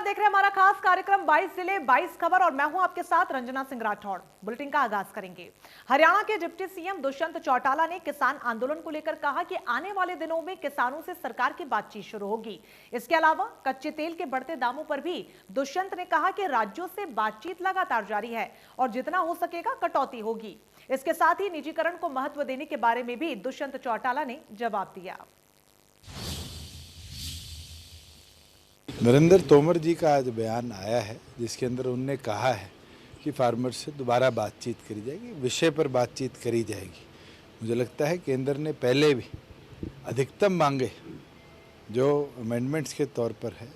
देख रहे हैं हमारा खास कार्यक्रम 22 जिले 22 खबर और मैं हूं आपके साथ रंजना सिंह राठौड़। बुलेटिन का आगाज करेंगे। हरियाणा के डिप्टी सीएम दुष्यंत चौटाला ने किसान आंदोलन को लेकर कहा कि आने वाले दिनों में किसानों से सरकार की बातचीत शुरू होगी। इसके अलावा कच्चे तेल के बढ़ते दामों पर भी दुष्यंत ने कहा कि राज्यों से बातचीत लगातार जारी है और जितना हो सकेगा कटौती होगी। इसके साथ ही निजीकरण को महत्व देने के बारे में भी दुष्यंत चौटाला ने जवाब दिया। नरेंद्र तोमर जी का आज बयान आया है जिसके अंदर उन्होंने कहा है कि फार्मर से दोबारा बातचीत करी जाएगी, विषय पर बातचीत करी जाएगी। मुझे लगता है केंद्र ने पहले भी अधिकतम मांगे जो अमेंडमेंट्स के तौर पर है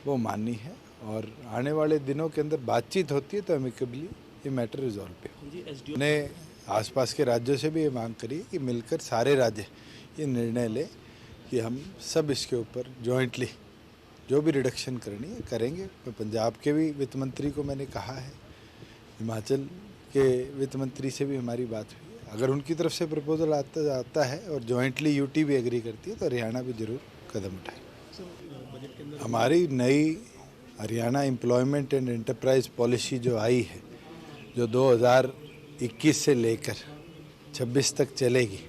वो मानी है और आने वाले दिनों के अंदर बातचीत होती है तो अमिकेबली ये मैटर रिजॉल्व पे हो। ने आसपास के राज्यों से भी ये मांग करी कि मिलकर सारे राज्य ये निर्णय ले कि हम सब इसके ऊपर जॉइंटली जो भी रिडक्शन करनी है करेंगे। तो पंजाब के भी वित्त मंत्री को मैंने कहा है, हिमाचल के वित्त मंत्री से भी हमारी बात हुई है। अगर उनकी तरफ से प्रपोजल आता है और जॉइंटली यूटी भी एग्री करती है तो हरियाणा भी जरूर कदम उठाए। हमारी नई Haryana employment and enterprise policy जो आई है, जो 2021 से लेकर 26 तक चलेगी,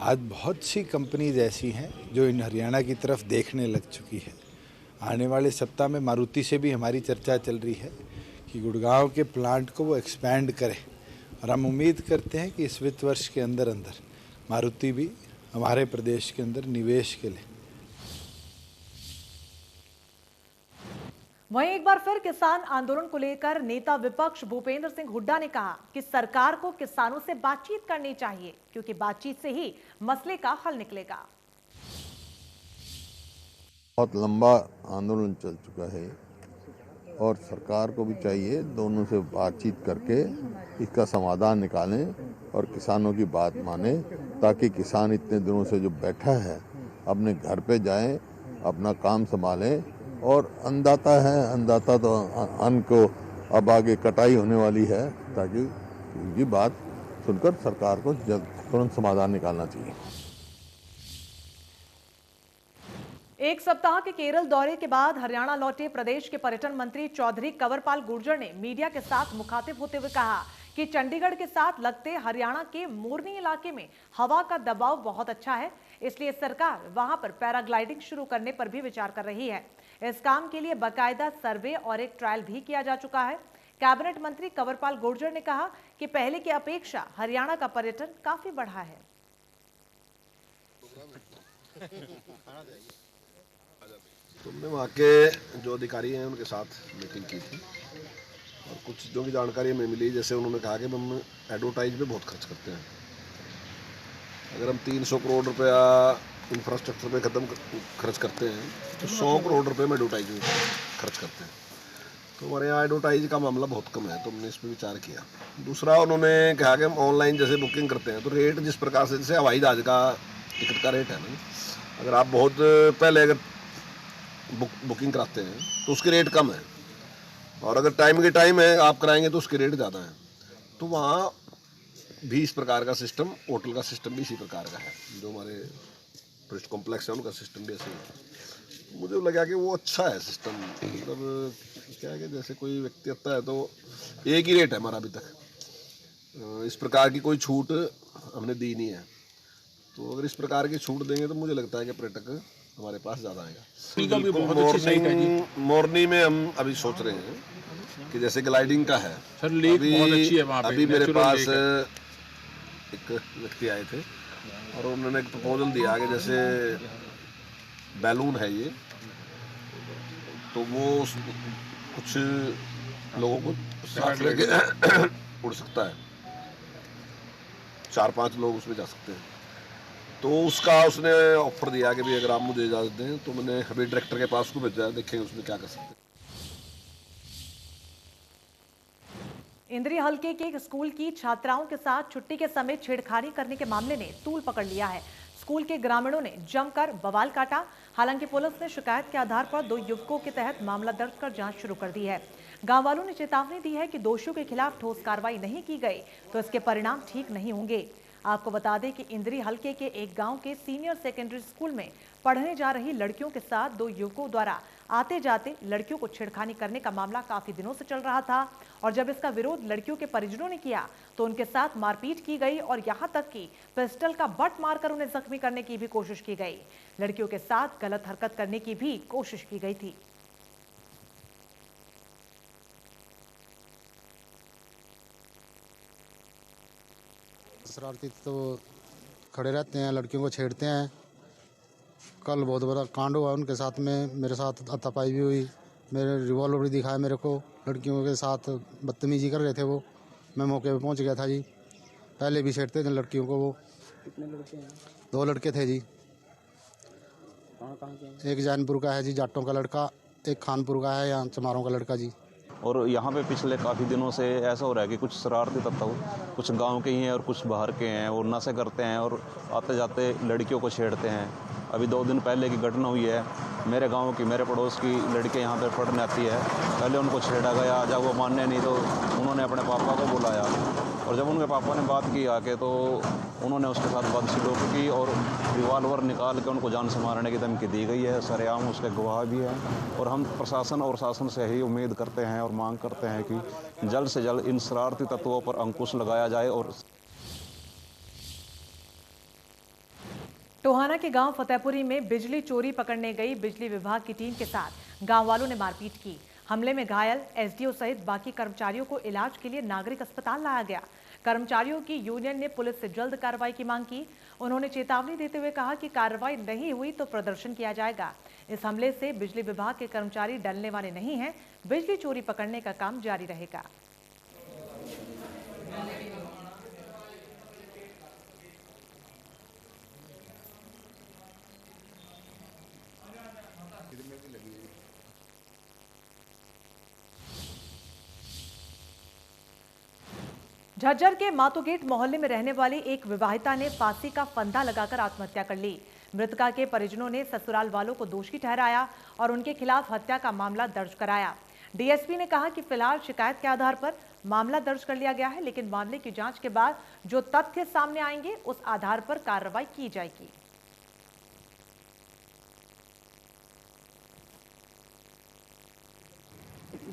आज बहुत सी कंपनीज ऐसी हैं जो इन हरियाणा की तरफ देखने लग चुकी है। आने वाले सप्ताह में मारुति से भी हमारी चर्चा चल रही है कि गुड़गांव के प्लांट को वो एक्सपैंड करें और हम उम्मीद करते हैं कि इस वित्त वर्ष के अंदर मारुति भी हमारे प्रदेश के अंदर निवेश के लिए। वहीं एक बार फिर किसान आंदोलन को लेकर नेता विपक्ष भूपेंद्र सिंह हुड्डा ने कहा कि सरकार को किसानों से बातचीत करनी चाहिए क्योंकि बातचीत से ही मसले का हल निकलेगा। बहुत लंबा आंदोलन चल चुका है और सरकार को भी चाहिए दोनों से बातचीत करके इसका समाधान निकालें और किसानों की बात माने ताकि किसान इतने दिनों से जो बैठा है अपने घर पे जाएं, अपना काम संभालें। और अन्नदाता है, अन्नदाता तो अन्न को अब आगे कटाई होने वाली है, ताकि ये बात सुनकर सरकार को तुरंत समाधान निकालना चाहिए। एक सप्ताह के केरल दौरे के बाद हरियाणा लौटे प्रदेश के पर्यटन मंत्री चौधरी कंवरपाल गुर्जर ने मीडिया के साथ मुखातिब होते हुए कहा कि चंडीगढ़ के साथ लगते हरियाणा के मोरनी इलाके में हवा का दबाव बहुत अच्छा है, इसलिए सरकार वहां पर पैराग्लाइडिंग शुरू करने पर भी विचार कर रही है। इस काम के लिए बाकायदा सर्वे और एक ट्रायल भी किया जा चुका है। कैबिनेट मंत्री कंवरपाल गुर्जर ने कहा कि पहले की अपेक्षा हरियाणा का पर्यटन काफी बढ़ा है। तुमने वहाँ के जो अधिकारी हैं उनके साथ मीटिंग की थी और कुछ चीज़ों की जानकारी हमें मिली। जैसे उन्होंने कहा कि हम एडवर्टाइज पे बहुत खर्च करते हैं। अगर हम 300 करोड़ रुपया इंफ्रास्ट्रक्चर पे खर्च करते हैं तो 100 करोड़ रुपए में एडवर्टाइज में खर्च करते हैं। तो हमारे यहाँ एडवर्टाइज का मामला बहुत कम है, तो हमने इस पर विचार किया। दूसरा, उन्होंने कहा कि हम ऑनलाइन जैसे बुकिंग करते हैं तो रेट जिस प्रकार से, जैसे हवाई जहाज का टिकट का रेट है ना, अगर आप बहुत पहले अगर बुकिंग कराते हैं तो उसके रेट कम है और अगर टाइम के टाइम है आप कराएंगे तो उसके रेट ज़्यादा है। तो वहाँ भी इस प्रकार का सिस्टम, होटल का सिस्टम भी इसी प्रकार का है। जो हमारे टूरिस्ट कॉम्प्लेक्स है उनका सिस्टम भी ऐसे ही है। मुझे लगा कि वो अच्छा है सिस्टम। मतलब क्या है कि जैसे कोई व्यक्ति आता है तो एक ही रेट है हमारा अभी तक, इस प्रकार की कोई छूट हमने दी नहीं है। तो अगर इस प्रकार की छूट देंगे तो मुझे लगता है कि पर्यटक हमारे पास ज़्यादा आएगा। मॉर्निंग में हम अभी सोच रहे हैं कि जैसे ग्लाइडिंग का है, अभी मेरे पास एक व्यक्ति आए थे और उन्होंने एक प्रपोजल दिया कि जैसे बैलून है ये, तो वो कुछ लोगों को साथ लेके उड़ सकता है, 4-5 लोग उसमें जा सकते हैं। तो उसका उसने ऑफर दिया कि भाई अगर आप मुझे इजाज़त दें, तो मैंने अभी डायरेक्टर के पास उसको भेजा, देखेंगे उसमें क्या कर सकते हैं। इंद्री हलके के एक स्कूल की छात्राओं के साथ छुट्टी के समय छेड़खानी करने के मामले ने तूल पकड़ लिया है। स्कूल के ग्रामीणों ने जमकर बवाल काटा। हालांकि पुलिस ने शिकायत के आधार पर 2 युवकों के तहत मामला दर्ज कर जांच शुरू कर दी है। गांव वालों ने चेतावनी दी है कि दोषियों के खिलाफ ठोस कार्रवाई नहीं की गई तो इसके परिणाम ठीक नहीं होंगे। आपको बता दें कि इंद्री हलके के एक गांव के सीनियर सेकेंडरी स्कूल में पढ़ने जा रही लड़कियों के साथ 2 युवकों द्वारा आते जाते लड़कियों को छेड़खानी करने का मामला काफी दिनों से चल रहा था और जब इसका विरोध लड़कियों के परिजनों ने किया तो उनके साथ मारपीट की गई और यहां तक कि पिस्टल का बट मारकर उन्हें जख्मी करने की भी कोशिश की गई। लड़कियों के साथ गलत हरकत करने की भी कोशिश की गई थी। शरारती तो खड़े रहते हैं, लड़कियों को छेड़ते हैं। कल बहुत बड़ा कांड हुआ उनके साथ में, मेरे साथ हाथापाई भी हुई, मेरे रिवॉल्वर भी दिखाया मेरे को। लड़कियों के साथ बदतमीजी कर रहे थे वो, मैं मौके पे पहुंच गया था जी। पहले भी छेड़ते थे लड़कियों को वो। कितने लड़के हैं? 2 लड़के थे जी। कहाँ के? एक जैनपुर का है जी, जाटों का लड़का, एक खानपुर का है, यहाँ चमारों का लड़का जी। और यहाँ पे पिछले काफ़ी दिनों से ऐसा हो रहा है कि कुछ शरारती तत्व कुछ गांव के ही हैं और कुछ बाहर के हैं और नशे करते हैं और आते जाते लड़कियों को छेड़ते हैं। अभी 2 दिन पहले की घटना हुई है, मेरे गांव की, मेरे पड़ोस की लड़के यहाँ पे पढ़ने आती है। पहले उनको छेड़ा गया, जब वो मानने नहीं तो उन्होंने अपने पापा को बुलाया और जब उनके पापा ने बात की आके तो उन्होंने उसके साथ बदसलूक की और रिवॉल्वर निकाल के उनको जान से मारने की धमकी दी गई है। सरेआम उसके गवाह भी हैं और हम प्रशासन और शासन से ही उम्मीद करते हैं और मांग करते हैं कि जल्द से जल्द इन शरारती तत्वों पर अंकुश लगाया जाए। और टोहाना के गांव फतेहपुरी में बिजली चोरी पकड़ने गई बिजली विभाग की टीम के साथ गांव वालों ने मारपीट की। हमले में घायल एसडीओ सहित बाकी कर्मचारियों को इलाज के लिए नागरिक अस्पताल लाया गया। कर्मचारियों की यूनियन ने पुलिस से जल्द कार्रवाई की मांग की। उन्होंने चेतावनी देते हुए कहा कि कार्रवाई नहीं हुई तो प्रदर्शन किया जाएगा। इस हमले से बिजली विभाग के कर्मचारी डरने वाले नहीं हैं। बिजली चोरी पकड़ने का काम जारी रहेगा। झज्जर के मातोगेट मोहल्ले में रहने वाली एक विवाहिता ने फांसी का फंदा लगाकर आत्महत्या कर ली। मृतका के परिजनों ने ससुराल वालों को दोषी ठहराया और उनके खिलाफ हत्या का मामला दर्ज कराया। डीएसपी ने कहा कि फिलहाल शिकायत के आधार पर मामला दर्ज कर लिया गया है, लेकिन मामले की जांच के बाद जो तथ्य सामने आएंगे उस आधार पर कार्रवाई की जाएगी।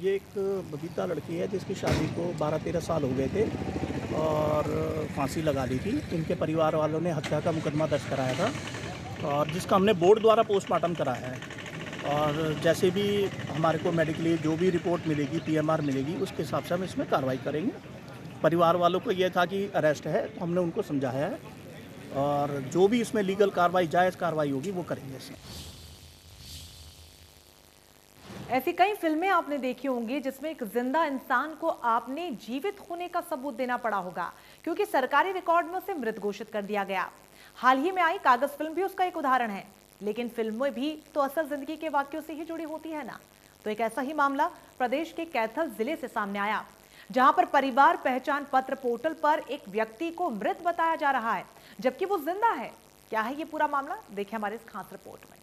ये एक बबीता लड़की है जिसकी शादी को 12-13 साल हो गए थे और फांसी लगा दी थी। इनके परिवार वालों ने हत्या का मुकदमा दर्ज कराया था और जिसका हमने बोर्ड द्वारा पोस्टमार्टम कराया है और जैसे भी हमारे को मेडिकली जो भी रिपोर्ट मिलेगी, पीएमआर मिलेगी, उसके हिसाब से हम इसमें कार्रवाई करेंगे। परिवार वालों को यह था कि अरेस्ट है, तो हमने उनको समझाया है और जो भी इसमें लीगल कार्रवाई, जायज़ कार्रवाई होगी वो करेंगे इसमें। ऐसी कई फिल्में आपने देखी होंगी जिसमें एक जिंदा इंसान को आपने जीवित होने का सबूत देना पड़ा होगा क्योंकि सरकारी रिकॉर्ड में उसे मृत घोषित कर दिया गया। हाल ही में आई कागज फिल्म भी उसका एक उदाहरण है। लेकिन फिल्में भी तो असल जिंदगी के वाक्यों से ही जुड़ी होती है ना। तो एक ऐसा ही मामला प्रदेश के कैथल जिले से सामने आया, जहां पर परिवार पहचान पत्र पोर्टल पर एक व्यक्ति को मृत बताया जा रहा है जबकि वो जिंदा है। क्या है ये पूरा मामला, देखिए हमारे इस खास रिपोर्ट में।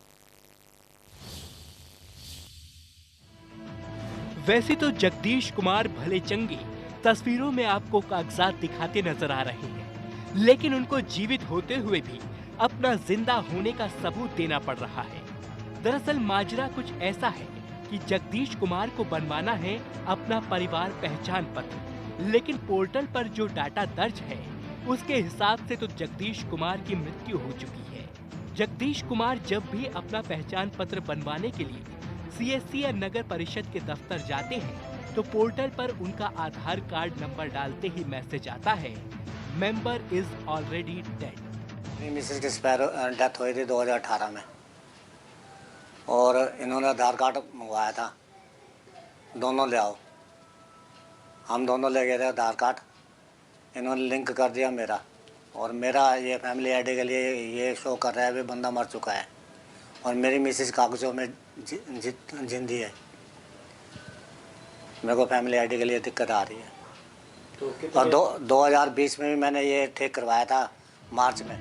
वैसे तो जगदीश कुमार भले चंगे तस्वीरों में आपको कागजात दिखाते नजर आ रहे हैं, लेकिन उनको जीवित होते हुए भी अपना जिंदा होने का सबूत देना पड़ रहा है। दरअसल माजरा कुछ ऐसा है कि जगदीश कुमार को बनवाना है अपना परिवार पहचान पत्र, लेकिन पोर्टल पर जो डाटा दर्ज है उसके हिसाब से तो जगदीश कुमार की मृत्यु हो चुकी है। जगदीश कुमार जब भी अपना पहचान पत्र बनवाने के लिए सीएससी या नगर परिषद के दफ्तर जाते हैं तो पोर्टल पर उनका आधार कार्ड नंबर डालते ही मैसेज आता है, member is already dead. Mrs की डेथ हुई थी 2018 में और इन्होंने आधार कार्ड मंगवाया था, दोनों ले आओ। हम दोनों ले गए थे आधार कार्ड, इन्होंने लिंक कर दिया मेरा और मेरा ये फैमिली आईडी के लिए ये शो कर रहा है अभी बंदा मर चुका है और मेरी मिसेज कागजों में जिंदी है। मेरे को फैमिली आईडी के लिए दिक्कत आ रही है। तो और 2020 में भी मैंने ये ठीक करवाया था मार्च में।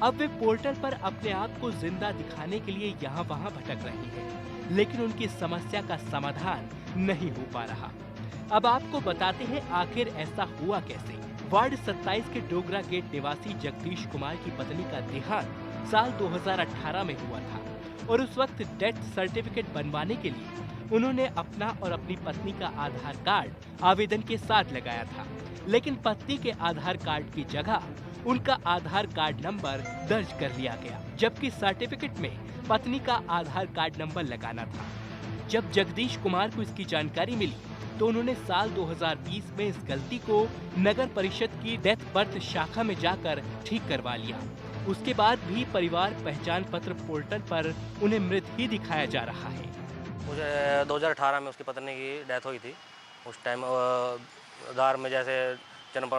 अब वे पोर्टल पर अपने आप को जिंदा दिखाने के लिए यहाँ वहाँ भटक रहे हैं, लेकिन उनकी समस्या का समाधान नहीं हो पा रहा। अब आपको बताते हैं आखिर ऐसा हुआ कैसे। वार्ड 27 के डोगरा गेट निवासी जगदीश कुमार की पत्नी का देहांत साल 2018 में हुआ था और उस वक्त डेथ सर्टिफिकेट बनवाने के लिए उन्होंने अपना और अपनी पत्नी का आधार कार्ड आवेदन के साथ लगाया था, लेकिन पत्नी के आधार कार्ड की जगह उनका आधार कार्ड नंबर दर्ज कर लिया गया, जबकि सर्टिफिकेट में पत्नी का आधार कार्ड नंबर लगाना था। जब जगदीश कुमार को इसकी जानकारी मिली तो उन्होंने साल 2020 में इस गलती को नगर परिषद की डेथ बर्थ शाखा में जाकर ठीक करवा लिया। उसके बाद भी परिवार पहचान पत्र पोर्टल पर उन्हें मृत ही दिखाया जा रहा है। मुझे 2018 में उसकी पत्नी की डेथ हुई थी। उस टाइम आधार में जैसे जन्म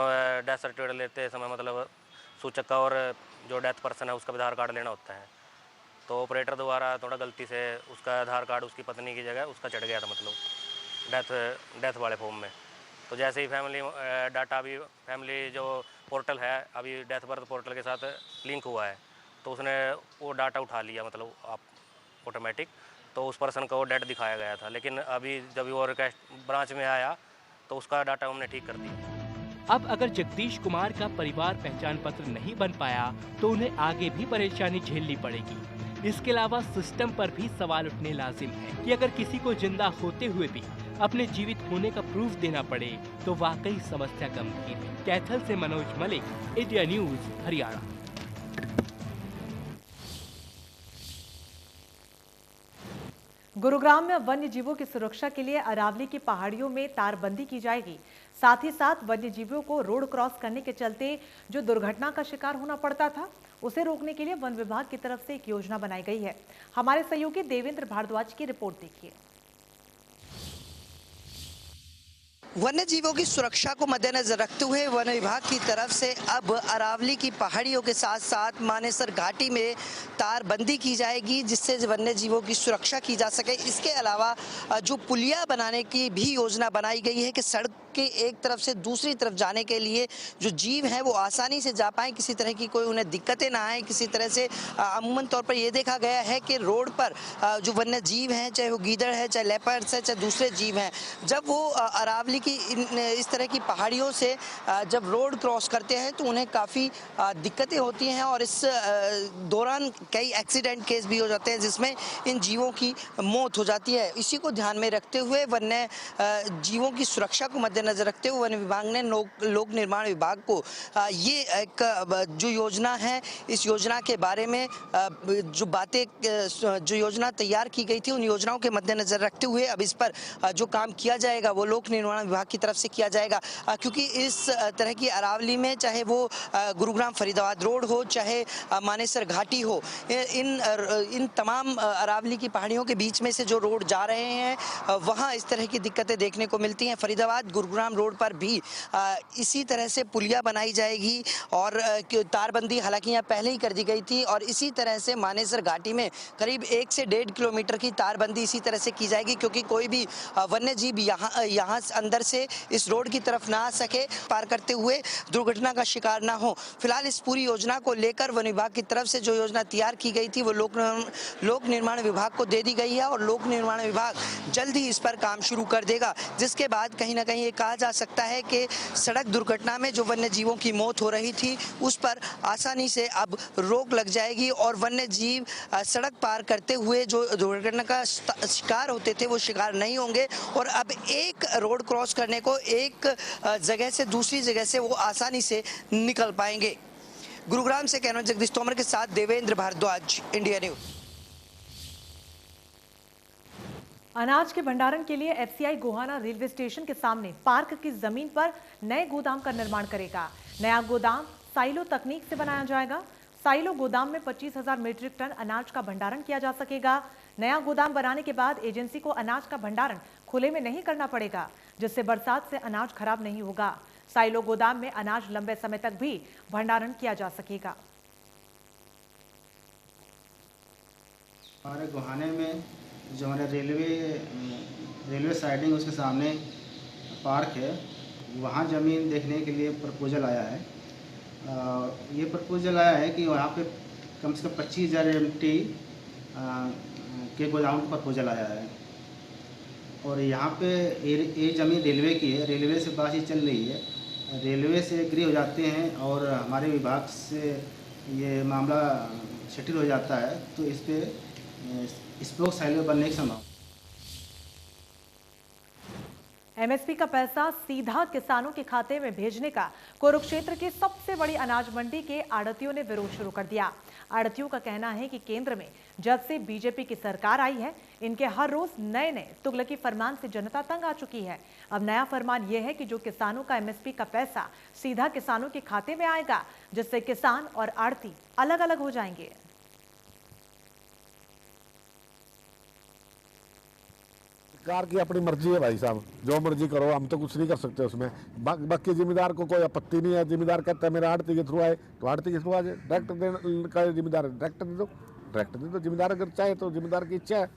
डेथ सर्टिफिकेट लेते समय मतलब सूचक का और जो डेथ पर्सन है उसका आधार कार्ड लेना होता है, तो ऑपरेटर द्वारा थोड़ा गलती से उसका आधार कार्ड उसकी पत्नी की जगह उसका चढ़ गया था, मतलब डेथ वाले फॉर्म में। तो जैसे ही फैमिली डाटा अभी फैमिली जो पोर्टल है अभी डेथ बर्थ पोर्टल के साथ लिंक हुआ है, तो उसने वो डाटा उठा लिया, मतलब आप ऑटोमेटिक, तो उस पर्सन को डेट दिखाया गया था। लेकिन अभी जब वो रिक्वेस्ट ब्रांच में आया तो उसका डाटा हमने ठीक कर दिया। अब अगर जगदीश कुमार का परिवार पहचान पत्र नहीं बन पाया तो उन्हें आगे भी परेशानी झेलनी पड़ेगी। इसके अलावा सिस्टम पर भी सवाल उठने लाजिम है कि अगर किसी को जिंदा होते हुए भी अपने जीवित होने का प्रूफ देना पड़े तो वाकई समस्या गंभीर है। कैथल से मनोज मलिक, इंडिया न्यूज, हरियाणा। गुरुग्राम में वन्य जीवों की सुरक्षा के लिए अरावली की पहाड़ियों में तारबंदी की जाएगी। साथ ही साथ वन्य जीवों को रोड क्रॉस करने के चलते जो दुर्घटना का शिकार होना पड़ता था उसे रोकने के लिए वन विभाग की तरफ से एक योजना बनाई गई है। हमारे सहयोगी देवेंद्र भारद्वाज की रिपोर्ट देखिए। वन्य जीवों की सुरक्षा को मद्देनजर रखते हुए वन विभाग की तरफ से अब अरावली की पहाड़ियों के साथ साथ मानेसर घाटी में तारबंदी की जाएगी, जिससे वन्य जीवों की सुरक्षा की जा सके। इसके अलावा जो पुलिया बनाने की भी योजना बनाई गई है कि सड़क के एक तरफ से दूसरी तरफ जाने के लिए जो जीव हैं वो आसानी से जा पाएं, किसी तरह की कोई उन्हें दिक्कतें ना आए। किसी तरह से अमूमन तौर पर ये देखा गया है कि रोड पर जो वन्य जीव हैं, चाहे वो गीदड़ है, चाहे लेपर्ड्स है, चाहे दूसरे जीव हैं, जब वो अरावली की इस तरह की पहाड़ियों से जब रोड क्रॉस करते हैं तो उन्हें काफ़ी दिक्कतें होती हैं और इस दौरान कई एक्सीडेंट केस भी हो जाते हैं जिसमें इन जीवों की मौत हो जाती है। इसी को ध्यान में रखते हुए वन्य जीवों की सुरक्षा को मद्देनजर रखते हुए वन विभाग ने लोक निर्माण विभाग को ये एक जो योजना है, इस योजना के बारे में जो योजना तैयार की गई थी उन योजनाओं के मद्देनजर रखते हुए अब इस पर जो काम किया जाएगा वो लोक निर्माण विभाग की तरफ से किया जाएगा। क्योंकि इस तरह की अरावली में चाहे वो गुरुग्राम फरीदाबाद रोड हो, चाहे मानेसर घाटी हो, इन तमाम अरावली की पहाड़ियों के बीच में से जो रोड जा रहे हैं वहाँ इस तरह की दिक्कतें देखने को मिलती हैं। फरीदाबाद गुरुग्राम रोड पर भी इसी तरह से पुलिया बनाई जाएगी और तारबंदी हालांकि यहाँ पहले ही कर दी गई थी और इसी तरह से मानेसर घाटी में करीब 1 से 1.5 किलोमीटर की तारबंदी इसी तरह से की जाएगी, क्योंकि कोई भी वन्य जीव यहाँ अंदर से इस रोड की तरफ ना आ सके, पार करते हुए दुर्घटना का शिकार ना हो। फिलहाल इस पूरी योजना को लेकर वन विभाग की तरफ से जो योजना तैयार की गई थी वो लोक निर्माण विभाग को दे दी गई है और लोक निर्माण विभाग जल्द ही इस पर काम शुरू कर देगा, जिसके बाद कहीं ना कहीं ये कहा जा सकता है कि सड़क दुर्घटना में जो वन्य जीवों की मौत हो रही थी उस पर आसानी से अब रोक लग जाएगी और वन्य जीव सड़क पार करते हुए जो दुर्घटना का शिकार होते थे वो शिकार नहीं होंगे और अब एक रोड क्रॉस करने को एक जगह से दूसरी जगह से वो आसानी से निकल पाएंगे। गुरुग्राम से कैमरा जगदीश तोमर के साथ देवेंद्र भारद्वाज, इंडिया न्यूज। अनाज के भंडारण के लिए एफसीआई गोहाना रेलवे स्टेशन के सामने पार्क की जमीन पर नए गोदाम का निर्माण करेगा। नया गोदाम साइलो तकनीक से बनाया जाएगा। साइलो गोदाम में 25,000 मीट्रिक टन अनाज का भंडारण किया जा सकेगा। नया गोदाम बनाने के बाद एजेंसी को अनाज का भंडारण खुले में नहीं करना पड़ेगा, जिससे बरसात से अनाज खराब नहीं होगा। साइलो गोदाम में अनाज लंबे समय तक भी भंडारण किया जा सकेगा। हमारे गोहाने में जो हमारे रेलवे साइडिंग उसके सामने पार्क है, वहाँ ज़मीन देखने के लिए प्रपोजल आया है। ये प्रपोजल आया है कि वहाँ पे कम से कम 25,000 MT के गोदाम का प्रपोजल आया है और यहाँ पे ये ज़मीन रेलवे की है। रेलवे से बातचीत चल रही है, रेलवे से एग्री हो जाते हैं और हमारे विभाग से ये मामला सेटल हो जाता है तो इस पे स्पोक साइलो बनने की संभावना। एमएसपी का पैसा सीधा किसानों के खाते में भेजने का कुरुक्षेत्र की सबसे बड़ी अनाज मंडी के आड़तियों ने विरोध शुरू कर दिया। आड़तियों का कहना है कि केंद्र में जब से बीजेपी की सरकार आई है, इनके हर रोज नए नए तुगलकी फरमान से जनता तंग आ चुकी है। अब नया फरमान यह है कि जो किसानों का एमएसपी का पैसा सीधा किसानों के खाते में आएगा, जिससे किसान और आड़ती अलग अलग हो जाएंगे। सरकार की अपनी मर्जी है भाई साहब, जो मर्जी करो, हम तो कुछ नहीं कर सकते उसमें। बाकी जिम्मेदार को कोई आपत्ति नहीं है। जिम्मेदार कहता है मेरा आड़ती के थ्रू आए तो आड़ती के थ्रू आ जाए। डायरेक्ट देने का जिम्मेदार डायरेक्ट दे दो, डायरेक्ट दे दो। जिम्मेदार अगर चाहे तो, जिम्मेदार की इच्छा है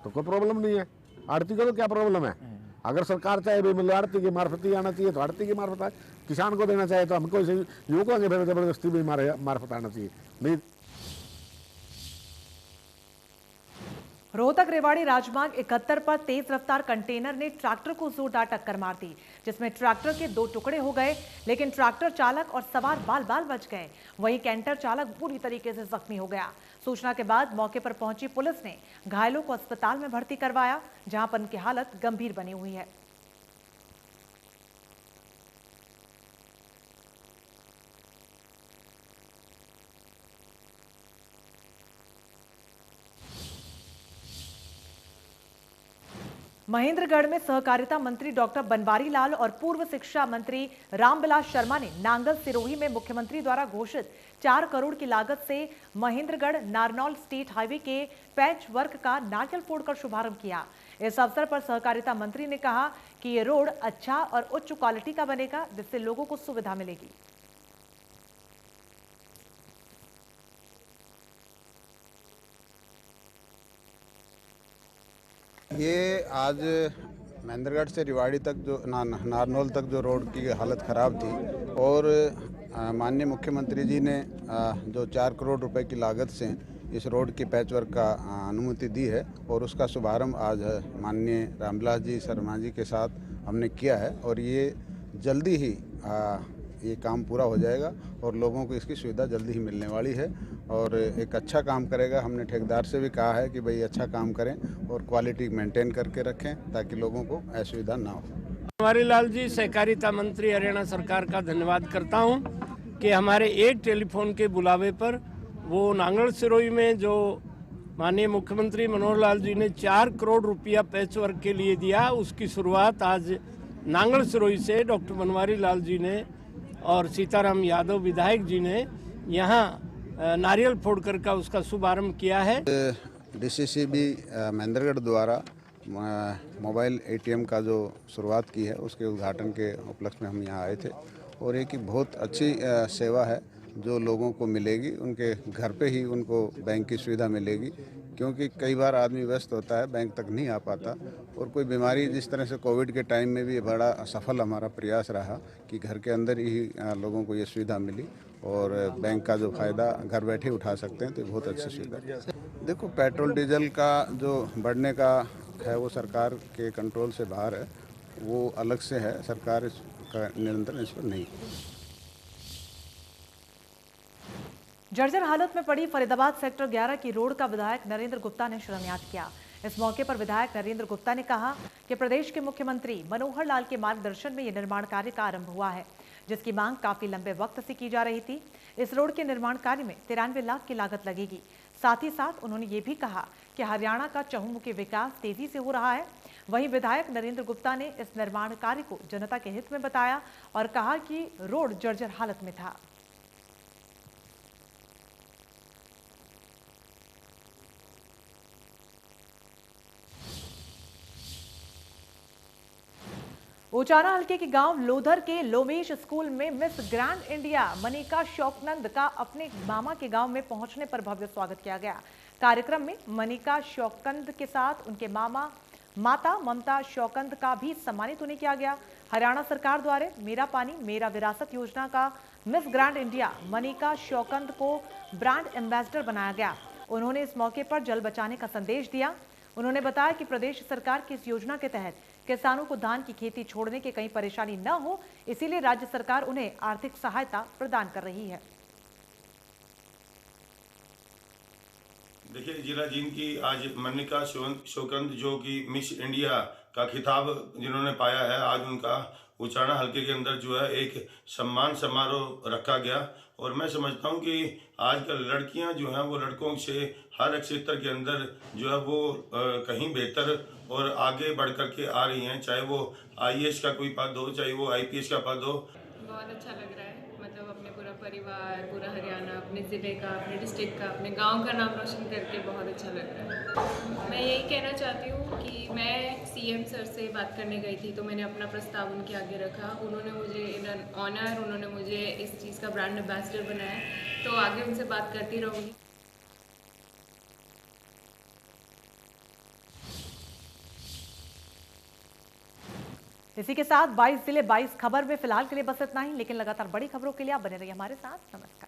तो कोई प्रॉब्लम नहीं है। आड़ती को तो क्या प्रॉब्लम है? अगर सरकार चाहे भाई मिले आड़ती के मार्फत ही आना चाहिए तो आड़ती के मार्फत आए। किसान को देना चाहे तो हमको युवकों के फिर जबरदस्ती भी मार्फत आना चाहिए नहीं। रोहतक रेवाड़ी राजमार्ग 71 पर तेज रफ्तार कंटेनर ने ट्रैक्टर को जोरदार टक्कर मार दी, जिसमें ट्रैक्टर के 2 टुकड़े हो गए, लेकिन ट्रैक्टर चालक और सवार बाल बाल बच गए। वहीं कैंटर चालक बुरी तरीके से जख्मी हो गया। सूचना के बाद मौके पर पहुंची पुलिस ने घायलों को अस्पताल में भर्ती करवाया, जहां पर उनकी हालत गंभीर बनी हुई है। महेंद्रगढ़ में सहकारिता मंत्री डॉक्टर बनवारी लाल और पूर्व शिक्षा मंत्री रामविलास शर्मा ने नांगल सिरोही में मुख्यमंत्री द्वारा घोषित 4 करोड़ की लागत से महेंद्रगढ़ नारनौल स्टेट हाईवे के पैच वर्क का नारियल फोड़कर शुभारंभ किया। इस अवसर पर सहकारिता मंत्री ने कहा कि ये रोड अच्छा और उच्च क्वालिटी का बनेगा, जिससे लोगों को सुविधा मिलेगी। ये आज महेंद्रगढ़ से रेवाड़ी तक जो नारनौल तक जो रोड की हालत ख़राब थी और माननीय मुख्यमंत्री जी ने जो 4 करोड़ रुपए की लागत से इस रोड की पैचवर्क का अनुमति दी है और उसका शुभारंभ आज माननीय रामविलास जी शर्मा जी के साथ हमने किया है और ये जल्दी ही ये काम पूरा हो जाएगा और लोगों को इसकी सुविधा जल्दी ही मिलने वाली है और एक अच्छा काम करेगा। हमने ठेकेदार से भी कहा है कि भाई अच्छा काम करें और क्वालिटी मेंटेन करके रखें ताकि लोगों को असुविधा ना हो। बनवारी लाल जी सहकारिता मंत्री हरियाणा सरकार का धन्यवाद करता हूं कि हमारे एक टेलीफोन के बुलावे पर वो नांगल सिरोही में जो माननीय मुख्यमंत्री मनोहर लाल जी ने 4 करोड़ रुपया पैच वर्क के लिए दिया, उसकी शुरुआत आज नांगल सिरोही से डॉक्टर बनवारी लाल जी ने और सीताराम यादव विधायक जी ने यहाँ नारियल फोड़कर का उसका शुभारंभ किया है। डीसीसीबी महेंद्रगढ़ द्वारा मोबाइल एटीएम का जो शुरुआत की है उसके उद्घाटन के उपलक्ष्य में हम यहाँ आए थे और एक बहुत अच्छी सेवा है जो लोगों को मिलेगी। उनके घर पे ही उनको बैंक की सुविधा मिलेगी क्योंकि कई बार आदमी व्यस्त होता है, बैंक तक नहीं आ पाता और कोई बीमारी जिस तरह से कोविड के टाइम में भी बड़ा सफल हमारा प्रयास रहा कि घर के अंदर ही लोगों को ये सुविधा मिली और बैंक का जो फ़ायदा घर बैठे उठा सकते हैं, तो बहुत अच्छी सुविधा। देखो पेट्रोल डीजल का जो बढ़ने का है वो सरकार के कंट्रोल से बाहर है, वो अलग से है, सरकार इसका नियंत्रण इस पर नहीं। जर्जर हालत में पड़ी फरीदाबाद सेक्टर 11 की रोड का विधायक नरेंद्र गुप्ता ने शिलान्यास किया। इस मौके पर विधायक नरेंद्र गुप्ता ने कहा कि प्रदेश के मुख्यमंत्री मनोहर लाल के मार्गदर्शन में यह निर्माण कार्य का आरंभ हुआ है, जिसकी मांग काफी लंबे वक्त से की जा रही थी। इस रोड के निर्माण कार्य में 93 लाख की लागत लगेगी। साथ ही साथ उन्होंने ये भी कहा कि हरियाणा का चहुमुखी विकास तेजी से हो रहा है। वहीं विधायक नरेंद्र गुप्ता ने इस निर्माण कार्य को जनता के हित में बताया और कहा कि रोड जर्जर हालत में था। उचाना हल्के के गांव लोधर के लोमेश स्कूल में मिस ग्रैंड इंडिया मनिका शौकनंद का अपने मामा के गांव में पहुंचने पर भव्य स्वागत किया गया। कार्यक्रम में मनिका शौकनंद के साथ उनके माता ममता शौकनंद का भी सम्मानित उन्हें किया गया। हरियाणा सरकार द्वारा मेरा पानी मेरा विरासत योजना का मिस ग्रैंड इंडिया मनिका शौकनंद को ब्रांड एम्बेसडर बनाया गया। उन्होंने इस मौके पर जल बचाने का संदेश दिया। उन्होंने बताया कि प्रदेश सरकार की इस योजना के तहत किसानों को धान की खेती छोड़ने की कहीं परेशानी न हो, इसीलिए राज्य सरकार उन्हें आर्थिक सहायता प्रदान कर रही है। देखिए, जिला जींद की आज मनिका शोकंद जो कि मिस इंडिया का खिताब जिन्होंने पाया है, आज उनका उचाना हल्के के अंदर जो है एक सम्मान समारोह रखा गया। और मैं समझता हूं कि आजकल लड़कियां जो हैं वो लड़कों से हर क्षेत्र के अंदर जो है वो कहीं बेहतर और आगे बढ़ कर के आ रही हैं, चाहे वो IAS का कोई पद हो, चाहे वो IPS का पद हो। बहुत अच्छा लग रहा है, मतलब अपने पूरा परिवार, पूरा हरियाणा, अपने ज़िले का, अपने डिस्ट्रिक्ट का, अपने गांव का नाम रोशन करके बहुत अच्छा लग रहा है। मैं यही कहना चाहती हूँ कि मैं CM सर से बात करने गई थी, तो मैंने अपना प्रस्ताव उनके आगे रखा। उन्होंने मुझे इन एन ऑनर, उन्होंने मुझे इस चीज़ का ब्रांड एम्बेसडर बनाया, तो आगे उनसे बात करती रहूँगी। इसी के साथ 22 जिले 22 खबर में फिलहाल के लिए बस इतना ही, लेकिन लगातार बड़ी खबरों के लिए आप बने रहिए हमारे साथ। नमस्कार।